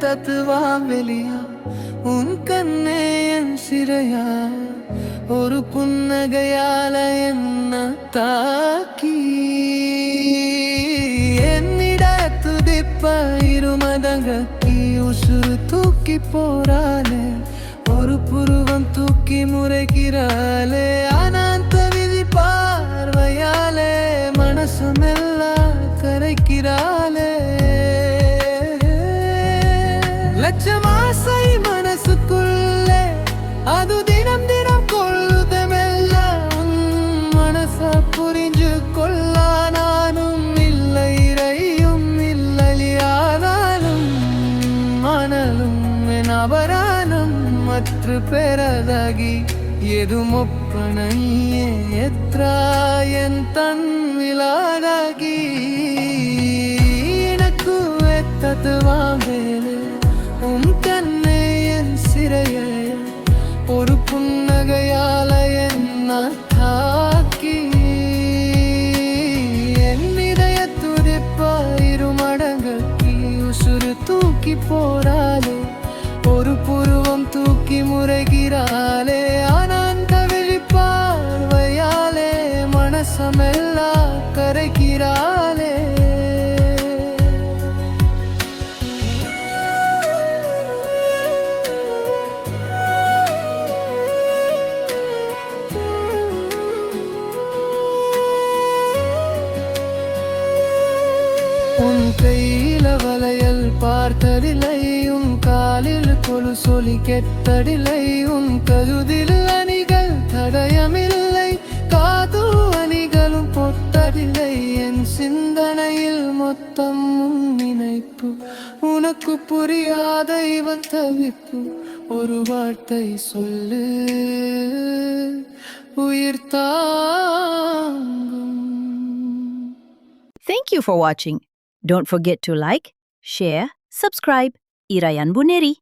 தத்துவா வெளியா உன் கண்ணே என் சிறையா ஒரு புன்னகையால என்ன தாக்கி என்னிட துதிப்ப இருமதங்க உசுறு தூக்கி போறாளே ஒரு புருவம் தூக்கி முறைக்கிறாளே அனந்த விதி பார்வையாலே மனசமெல்லாம் கரைக்கிறாளே லட்சம் ஆசை மனசுக்குள்ளே அது தினம் தினம் கொள்ளுதமெல்லாம் மனச புரிஞ்சு கொள்ளா நானும் இல்லை இறையும் இல்லையானாலும் மணலும் என் அபரானம் மற்ற பெறதாகி எதுமொப்பனையே எத்ராயன் தன் விலாதாகி எனக்கு எத்ததுவா வேலை உன் கண்ணே என் சிறைய ஒரு புன்னகையால என்ன தாக்கி என் இதய துடிப்ப இருமடங்கு உசுறு தூக்கி போறாளே ஒரு புருவம் தூக்கி முறைகிறாளே அனந்த விழிப்பார்வையாலே மனசமெல்லாம் கரைக்கிறாளே உன் கையில வளையல் பார்த்ததில்லை உன் காலில் கொலு சொல்லி கெட்டதில்லை உன் கருதில் அணிகள் தடயமில்லை காது அணிகளும் பொட்டதில்லை என் சிந்தனையில் மொத்தம் உன் நினைப்பு உனக்கு புரியாத இவன் தவிப்பு ஒரு வார்த்தை சொல்லு உயிர் தாங்கும். Thank you for watching. Don't forget to like, share, subscribe. Irayan Buneri.